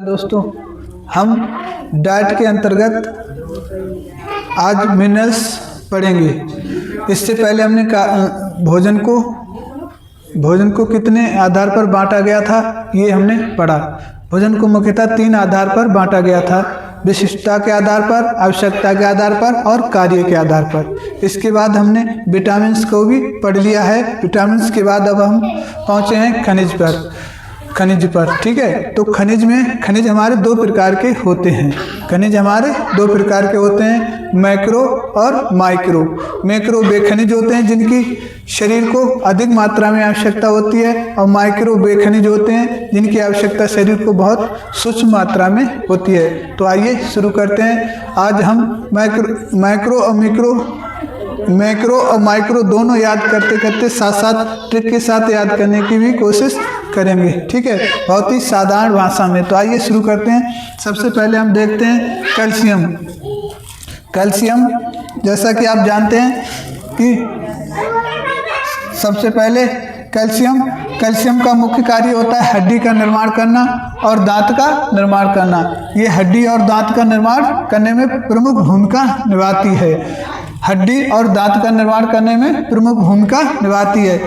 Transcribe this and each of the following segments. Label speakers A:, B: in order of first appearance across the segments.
A: दोस्तों, हम डाइट के अंतर्गत आज मिनरल्स पढ़ेंगे। इससे पहले हमने भोजन को कितने आधार पर बांटा गया था ये हमने पढ़ा। भोजन को मुख्यतः 3 आधार पर बांटा गया था: विशिष्टता के आधार पर, आवश्यकता के आधार पर और कार्य के आधार पर। इसके बाद हमने विटामिन्स को भी पढ़ लिया है। विटामिन्स के बाद अब हम पहुँचे हैं खनिज पर। ठीक है, तो खनिज हमारे 2 प्रकार के होते हैं। खनिज हमारे 2 प्रकार के होते हैं, मैक्रो और माइक्रो। मैक्रो वे खनिज होते हैं जिनकी शरीर को अधिक मात्रा में आवश्यकता होती है, और माइक्रो वे खनिज होते हैं जिनकी आवश्यकता शरीर को बहुत सूक्ष्म मात्रा में होती है। तो आइए शुरू करते हैं। आज हम मैक्रो और माइक्रो दोनों याद करते साथ साथ ट्रिक के साथ याद करने की भी कोशिश करेंगे। ठीक है, बहुत ही साधारण भाषा में। तो आइए शुरू करते हैं। सबसे पहले हम देखते हैं कैल्शियम। जैसा कि आप जानते हैं कि सबसे पहले कैल्शियम का मुख्य कार्य होता है हड्डी का निर्माण करना और दांत का निर्माण करना। ये हड्डी और दांत का निर्माण करने में प्रमुख भूमिका निभाती है। हड्डी और दांत का निर्माण करने में प्रमुख भूमिका निभाती है।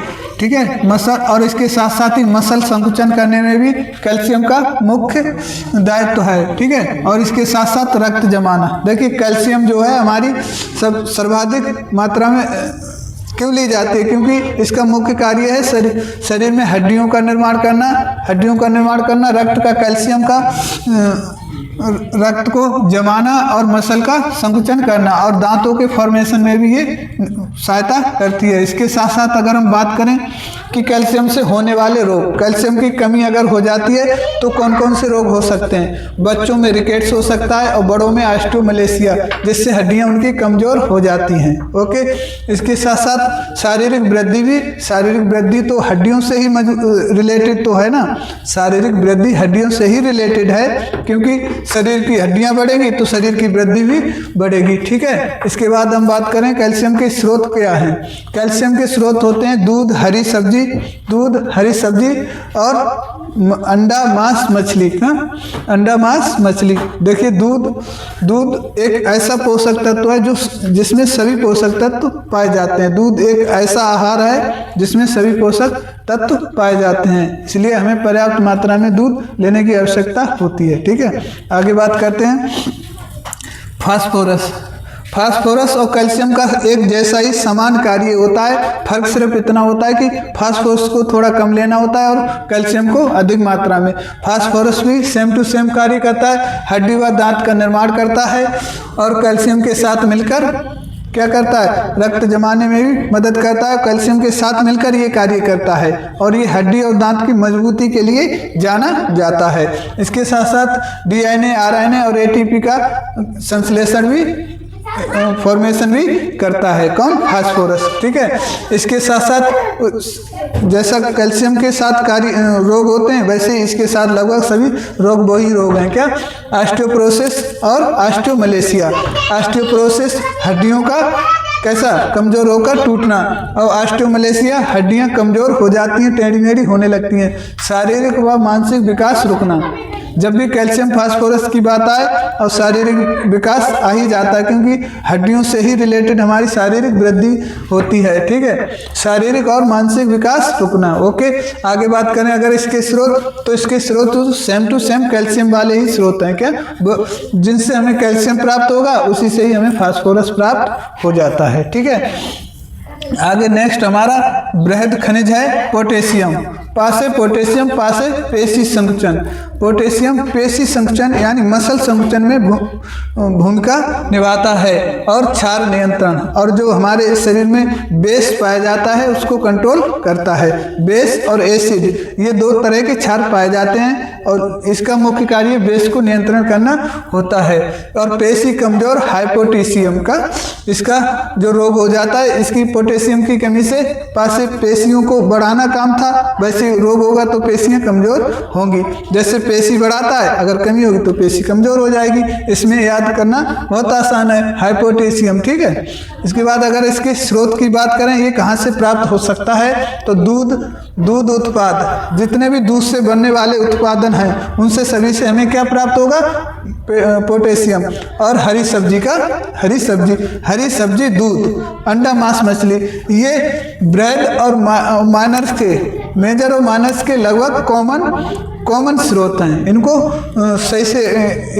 A: ठीक है, मसल और इसके साथ साथ ही मसल संकुचन करने में भी कैल्शियम का मुख्य दायित्व है। ठीक है, और इसके साथ साथ रक्त जमाना। देखिए, कैल्शियम जो है हमारी सर्वाधिक मात्रा में क्यों ली जाती है? क्योंकि इसका मुख्य कार्य है शरीर में हड्डियों का निर्माण करना, रक्त का कैल्शियम का रक्त को जमाना और मसल का संकुचन करना, और दांतों के फॉर्मेशन में भी ये सहायता करती है। इसके साथ साथ अगर हम बात करें कि कैल्शियम से होने वाले रोग, कैल्शियम की कमी अगर हो जाती है तो कौन कौन से रोग हो सकते हैं? बच्चों में रिकेट्स हो सकता है और बड़ों में ऑस्टियोमलेशिया, जिससे हड्डियां उनकी कमजोर हो जाती हैं। ओके, इसके साथ साथ शारीरिक वृद्धि तो हड्डियों से ही रिलेटेड तो है ना। शारीरिक वृद्धि हड्डियों से ही रिलेटेड है, क्योंकि शरीर की हड्डियां बढ़ेंगी तो शरीर की वृद्धि भी बढ़ेगी। ठीक है, इसके बाद हम बात करें कैल्शियम के स्रोत क्या हैं। कैल्शियम के स्रोत होते हैं दूध, हरी सब्जी और अंडा, मांस, मछली। अंडा, मांस, मछली। देखिए, दूध एक ऐसा पोषक तत्व है जिसमें सभी पोषक तत्व पाए जाते हैं। दूध एक ऐसा आहार है जिसमें सभी पोषक तत्व पाए जाते हैं, इसलिए हमें पर्याप्त मात्रा में दूध लेने की आवश्यकता होती है। ठीक है, आगे बात करते हैं फास्फोरस और कैल्शियम का एक जैसा ही समान कार्य होता है। फर्क सिर्फ इतना होता है कि फास्फोरस को थोड़ा कम लेना होता है और कैल्शियम को अधिक मात्रा में। फास्फोरस भी सेम टू सेम कार्य करता है, हड्डी व दांत का निर्माण करता है, और कैल्शियम के साथ मिलकर क्या करता है? रक्त जमाने में भी मदद करता है। कैल्शियम के साथ मिलकर ये कार्य करता है, और ये हड्डी और दांत की मजबूती के लिए जाना जाता है। इसके साथ साथ डीएनए, आरएनए और एटीपी का संश्लेषण भी फॉर्मेशन भी करता है। कौन? फास्फोरस। ठीक है, इसके साथ साथ जैसा कैल्शियम के साथ रोग होते हैं, वैसे इसके साथ लगभग सभी रोग वही रोग हैं। क्या? ऑस्टियोपोरोसिस और ऑस्टियोमलेशिया। ऑस्टियोपोरोसिस हड्डियों का कैसा? कमजोर होकर टूटना, और ऑस्टियोमलेशिया हड्डियां कमजोर हो जाती हैं, टेढ़ी मेढ़ी होने लगती हैं। शारीरिक व मानसिक विकास रुकना। जब भी कैल्शियम फास्फोरस की बात आए और शारीरिक विकास आ ही जाता है, क्योंकि हड्डियों से ही रिलेटेड हमारी शारीरिक वृद्धि होती है। ठीक है, शारीरिक और मानसिक विकास रुकना। ओके, आगे बात करें अगर इसके स्रोत, तो इसके स्रोत तो सेम टू सेम कैल्शियम वाले ही स्रोत हैं। क्या? जिनसे हमें कैल्शियम प्राप्त होगा उसी से ही हमें फास्फोरस प्राप्त हो जाता है। ठीक है, आगे नेक्स्ट हमारा बृहद खनिज है पोटेशियम। पोटेशियम पेशी संकुचन। पोटेशियम पेशी संकुचन यानी मसल संकुचन में भूमिका निभाता है, और क्षार नियंत्रण, और जो हमारे शरीर में बेस पाया जाता है उसको कंट्रोल करता है। बेस और एसिड, ये 2 तरह के क्षार पाए जाते हैं, और इसका मुख्य कार्य बेस को नियंत्रण करना होता है। और पेशी कमजोर हाइपोटेशियम का इसका जो रोग हो जाता है, इसकी पोटेशियम की कमी से पेशियों को बढ़ाना काम था, वैसे रोग होगा तो पेशियां कमजोर होंगी। जैसे पेशी बढ़ाता है, अगर कमी होगी तो पेशी कमजोर हो जाएगी। इसमें याद करना बहुत आसान है, हाइपोटेशियम। ठीक है, इसके बाद अगर इसके स्रोत की बात करें, ये कहाँ से प्राप्त हो सकता है, तो दूध उत्पाद, जितने भी दूध से बनने वाले उत्पादन हैं उनसे सभी से हमें क्या प्राप्त होगा, पोटेशियम। और हरी सब्जी, दूध, अंडा, मांस, मछली, ये ब्रेड और माइनर्स के, मेजर और माइनर्स के लगभग कॉमन स्रोत हैं। इनको सही से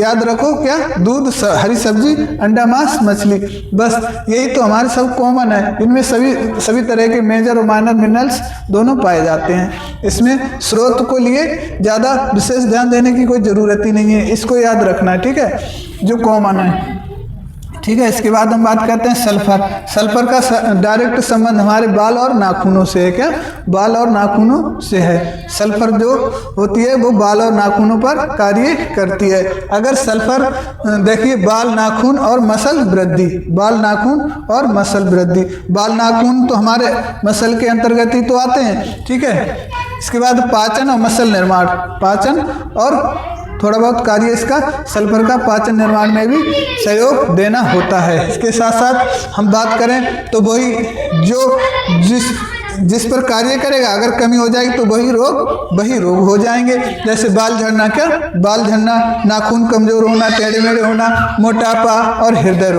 A: याद रखो, क्या, दूध, हरी सब्जी, अंडा, मांस, मछली, बस यही तो हमारे सब कॉमन है। इनमें सभी तरह के मेजर और माइनर मिनरल्स दोनों पाए जाते हैं। इसमें स्रोत को लिए ज़्यादा विशेष ध्यान देने की कोई ज़रूरत ही नहीं है, इसको याद रखना है। ठीक है, जो कॉमन है। ठीक है, इसके बाद हम बात करते हैं सल्फर का डायरेक्ट संबंध हमारे बाल और नाखूनों से है। क्या, बाल और नाखूनों से है। सल्फर जो होती है वो बाल और नाखूनों पर कार्य करती है। अगर सल्फर, देखिए, बाल, नाखून और मसल वृद्धि, बाल, नाखून और मसल वृद्धि, बाल, नाखून तो हमारे मसल के अंतर्गत ही तो आते हैं। ठीक है, इसके बाद पाचन और मसल निर्माण, पाचन और थोड़ा बहुत कार्य इसका सल्फर का पाचन निर्माण में भी सहयोग देना होता है। इसके साथ साथ हम बात करें तो वही जो जिस पर कार्य करेगा, अगर कमी हो जाएगी तो वही रोग हो जाएंगे। जैसे बाल झड़ना, क्या, बाल झड़ना, नाखून कमजोर होना, टेढ़े मेढ़े होना, मोटापा और हृदय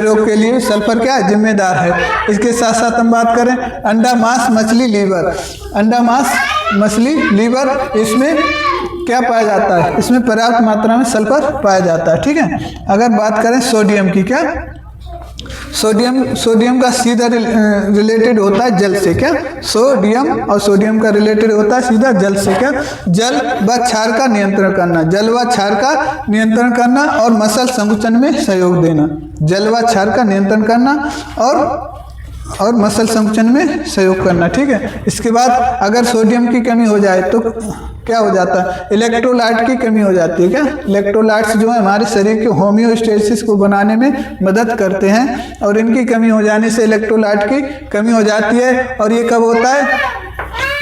A: रोग के लिए सल्फर क्या जिम्मेदार है। इसके साथ साथ हम बात करें अंडा, मांस, मछली, लीवर, अंडा, मांस, मछली, लीवर, इसमें क्या पाया जाता है, इसमें पर्याप्त मात्रा में सल्फर पाया जाता है। ठीक है, अगर बात करें सोडियम की, क्या, सोडियम का सीधा रिलेटेड होता है जल से। क्या, सोडियम का रिलेटेड होता है सीधा जल से। क्या, जल व क्षार का नियंत्रण करना, जल व क्षार का नियंत्रण करना और मसल संकुचन में सहयोग देना, जल व क्षार का नियंत्रण करना और मसल संकुचन में सहयोग करना। ठीक है, इसके बाद अगर सोडियम की कमी हो जाए तो क्या हो जाता है, इलेक्ट्रोलाइट की कमी हो जाती है। क्या, इलेक्ट्रोलाइट्स जो है हमारे शरीर के होम्योस्टेसिस को बनाने में मदद करते हैं, और इनकी कमी हो जाने से इलेक्ट्रोलाइट की कमी हो जाती है। और ये कब होता है,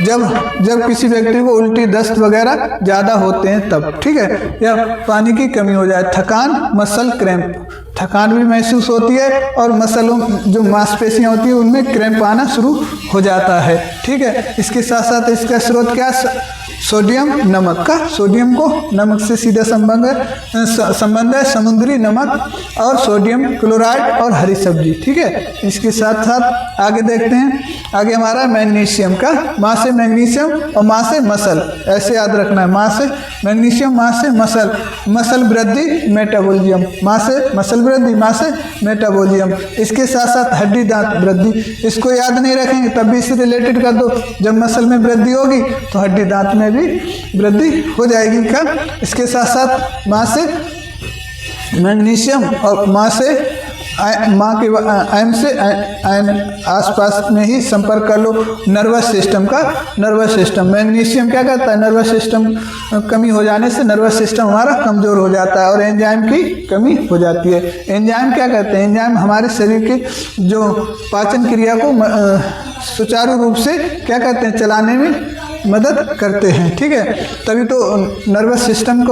A: जब किसी व्यक्ति को उल्टी, दस्त वगैरह ज़्यादा होते हैं तब। ठीक है, या पानी की कमी हो जाए, थकान, मसल क्रैम्प, थकान भी महसूस होती है और मसलों जो मांसपेशियाँ होती है उनमें क्रैम्प आना शुरू हो जाता है। ठीक है, इसके साथ साथ इसका स्रोत क्या, सोडियम, नमक का, सोडियम को नमक से सीधा संबंध है, समुद्री नमक और सोडियम क्लोराइड और हरी सब्जी। ठीक है, इसके साथ साथ आगे देखते हैं, आगे हमारा मैग्नीशियम का, मां से मैग्नीशियम और मां से मसल, ऐसे याद रखना है, मां से मैग्नीशियम, मां से मसल वृद्धि, मेटाबॉलिज्म, मां से मसल वृद्धि, मां से मेटाबॉलिज्म। इसके साथ साथ हड्डी दांत वृद्धि, इसको याद नहीं रखेंगे तब भी इससे रिलेटेड कर दो, जब मसल में वृद्धि होगी तो हड्डी दांत में भी वृद्धि हो जाएगी। क्या, इसके साथ साथ मां से मैग्नीशियम और मां के आयन से आयन आसपास में ही संपर्क कर लो। नर्वस सिस्टम, मैग्नीशियम क्या करता है, नर्वस सिस्टम कमी हो जाने से नर्वस सिस्टम हमारा कमजोर हो जाता है और एंजाइम की कमी हो जाती है। एंजाइम क्या करते हैं, एंजाइम हमारे शरीर के जो पाचन क्रिया को सुचारू रूप से क्या करते हैं, चलाने में मदद करते हैं। ठीक है, तभी तो नर्वस सिस्टम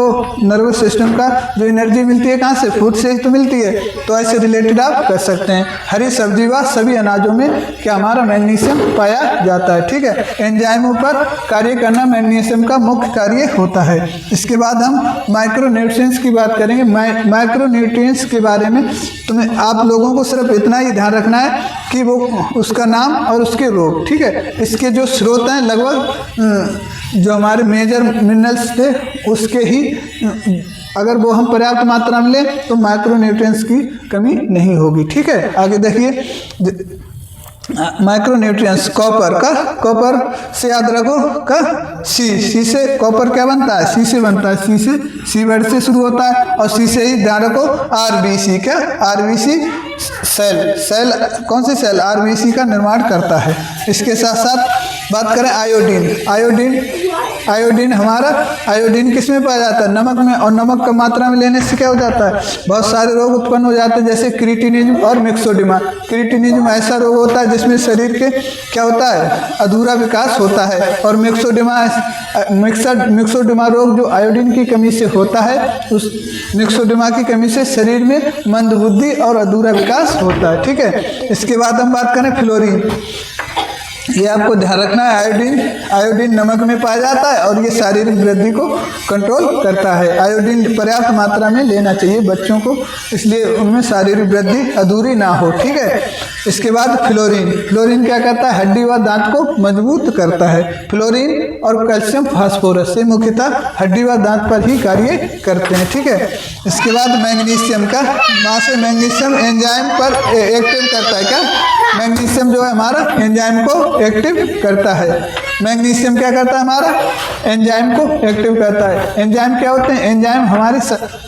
A: का जो एनर्जी मिलती है कहाँ से, फूड से ही तो मिलती है। तो ऐसे रिलेटेड आप कर सकते हैं। हरी सब्जी व सभी अनाजों में क्या हमारा मैग्नीशियम पाया जाता है। ठीक है, एंजाइमों पर कार्य करना मैग्नीशियम का मुख्य कार्य होता है। इसके बाद हम माइक्रोन्यूट्रिएंट्स की बात करेंगे। माइक्रोन्यूट्रिएंट्स के बारे में आप लोगों को सिर्फ इतना ही ध्यान रखना है कि वो उसका नाम और उसके रोग। ठीक है, इसके जो स्रोत हैं लगभग जो हमारे मेजर मिनरल्स थे उसके ही, अगर वो हम पर्याप्त मात्रा में लें तो माइक्रोन्यूट्रिएंट्स की कमी नहीं होगी। ठीक है, आगे देखिए माइक्रोन्यूट्रिएंट्स, कॉपर से याद रखो सी से कॉपर क्या बनता है, सी से बनता है, सी वर्ड से शुरू होता है और सी से ही ध्यान रखो आरबीसी, क्या, आरबीसी सेल कौन सी सेल, आरबीसी का निर्माण करता है। इसके साथ साथ बात करें आयोडीन आयोडीन हमारा, आयोडीन किस में पाया जाता है? नमक में। और नमक कम मात्रा में लेने से क्या हो जाता है? बहुत सारे रोग उत्पन्न हो जाते हैं, जैसे क्रिटिनिज्म और मिक्सोडिमा। क्रिटिनिज्म ऐसा रोग होता है जिसमें शरीर के क्या होता है? अधूरा विकास होता है। और मिक्सोडिमा रोग जो आयोडीन की कमी से होता है, उस मिक्सोडिमा की कमी से शरीर में मंदबुद्धि और अधूरा विकास होता है। ठीक है, इसके बाद हम बात करें फ्लोरीन। ये आपको ध्यान रखना है, आयोडीन नमक में पाया जाता है और ये शारीरिक वृद्धि को कंट्रोल करता है। आयोडीन पर्याप्त मात्रा में लेना चाहिए बच्चों को, इसलिए उनमें शारीरिक वृद्धि अधूरी ना हो। ठीक है, इसके बाद फ्लोरीन क्या करता है? हड्डी व दांत को मजबूत करता है। फ्लोरीन और कैल्शियम फास्फोरस से मुख्यतः हड्डी व दांत पर ही कार्य करते हैं। ठीक है, इसके बाद मैग्नीशियम का, वहाँ से मैग्नीशियम एंजाइम पर एक्टिव करता है। क्या? मैग्नीशियम जो है हमारा एंजाइम को एक्टिव करता है। मैग्नीशियम क्या करता है? हमारा एंजाइम को एक्टिव करता है। एंजाइम क्या होते हैं? एंजाइम हमारी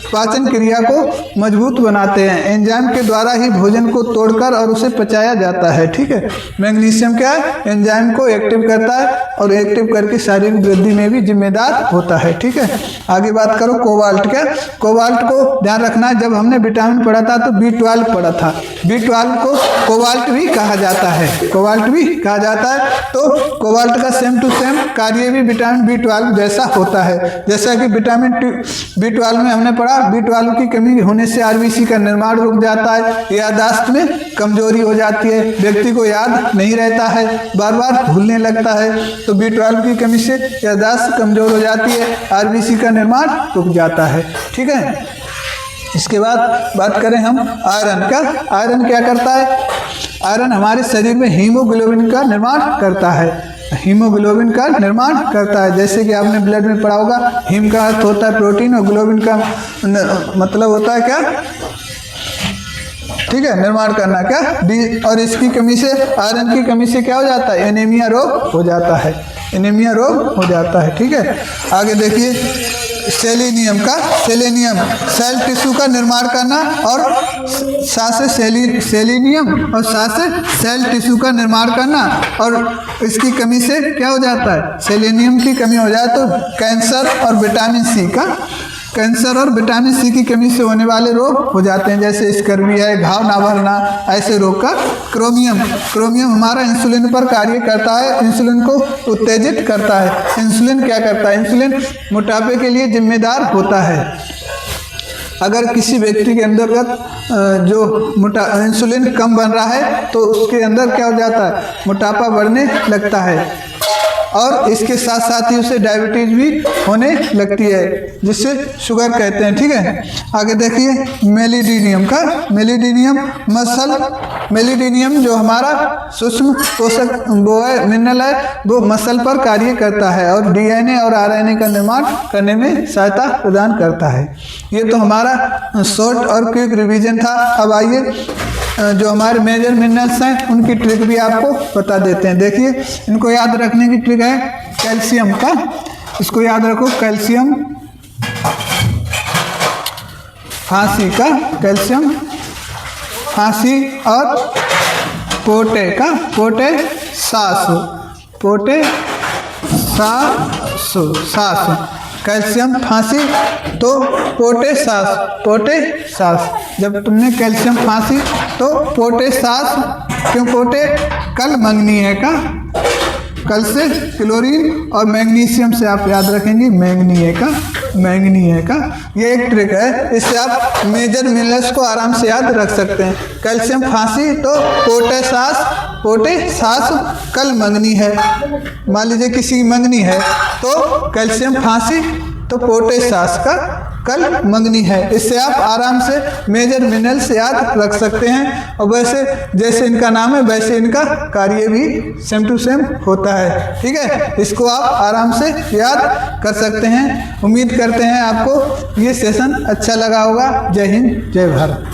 A: पाचन क्रिया को मजबूत बनाते हैं। एंजाइम के द्वारा ही भोजन को तोड़कर और उसे पचाया जाता है। ठीक है, मैग्नीशियम क्या है? एंजाइम को एक्टिव करता है और एक्टिव करके शारीरिक वृद्धि में भी जिम्मेदार होता है। ठीक है, आगे बात करो कोबाल्ट। क्या? कोबाल्ट को ध्यान रखना है, जब हमने विटामिन पढ़ा था तो B12 पढ़ा था। B12 को कोबाल्ट भी कहा जाता है, कोबाल्ट भी कहा जाता है। तो कोबाल्ट का सेम टू सेम कार्य भी विटामिन B12 जैसा होता है। जैसा कि विटामिन B12 में हमने पढ़ा, B12 की कमी होने से आरबीसी का निर्माण रुक जाता है, याददाश्त में कमजोरी हो जाती है, व्यक्ति को याद नहीं रहता है, बार बार भूलने लगता है। तो B12 की कमी से याददाश्त कमजोर हो जाती है, आरबीसी का निर्माण रुक जाता है। ठीक है, इसके बाद बात करें हम आयरन का। आयरन क्या करता है? आयरन हमारे शरीर में हीमोग्लोबिन का निर्माण करता है। हीमोग्लोबिन का निर्माण करता है, जैसे कि आपने ब्लड में पढ़ा होगा, हीम का अर्थ होता है प्रोटीन और ग्लोबिन का मतलब होता है क्या? ठीक है, निर्माण करना। क्या? और इसकी कमी से, आयरन की कमी से क्या हो जाता है? एनीमिया रोग हो जाता है, एनीमिया रोग हो जाता है। ठीक है, आगे देखिए सेलेनियम का। सेलेनियम सेल टिश्यू का निर्माण करना और साथ से सेलेनियम और साथ से सेल टिश्यू का निर्माण करना, और इसकी कमी से क्या हो जाता है? सेलेनियम की कमी हो जाए तो कैंसर और विटामिन सी का, कैंसर और विटामिन सी की कमी से होने वाले रोग हो जाते हैं, जैसे स्कर्वी है, घाव ना भरना, ऐसे रोग का। क्रोमियम हमारा इंसुलिन पर कार्य करता है, इंसुलिन को उत्तेजित करता है। इंसुलिन क्या करता है? इंसुलिन मोटापे के लिए जिम्मेदार होता है। अगर किसी व्यक्ति के अंतर्गत जो इंसुलिन कम बन रहा है तो उसके अंदर क्या हो जाता है? मोटापा बढ़ने लगता है, और इसके साथ साथ ही उसे डायबिटीज भी होने लगती है, जिससे शुगर कहते हैं। ठीक है, आगे देखिए मेलिडिनियम का। मेलिडिनियम जो हमारा सूक्ष्म पोषक वो है, मिनरल है, वो मसल पर कार्य करता है और डीएनए और आरएनए का निर्माण करने में सहायता प्रदान करता है। ये तो हमारा शॉर्ट और क्विक रिवीजन था। अब आइए जो हमारे मेजर मिनरल्स हैं उनकी ट्रिक भी आपको बता देते हैं। देखिए, इनको याद रखने की ट्रिक है कैल्शियम का। इसको याद रखो, कैल्शियम फांसी का, कैल्शियम फांसी, और पोटे का, पोटेसास, कैल्शियम फांसी तो पोटेसास। जब तुमने कैल्शियम फांसी तो पोटेसास, क्यों पोटे? कल मंगनी है का, कल से क्लोरीन, और मैग्नीशियम से आप याद रखेंगे मैंगनी है का। ये एक ट्रिक है, इससे आप मेजर मिनरल्स को आराम से याद रख सकते हैं। कैल्शियम फांसी तो पोटेसास कल मंगनी है। मान लीजिए किसी की मंगनी है तो कैल्शियम फांसी तो पोटेसास का कल मंगनी है। इससे आप आराम से मेजर मिनरल्स याद रख सकते हैं, और वैसे जैसे इनका नाम है वैसे इनका कार्य भी सेम टू सेम होता है। ठीक है, इसको आप आराम से याद कर सकते हैं। उम्मीद करते हैं आपको ये सेशन अच्छा लगा होगा। जय हिंद, जय भारत।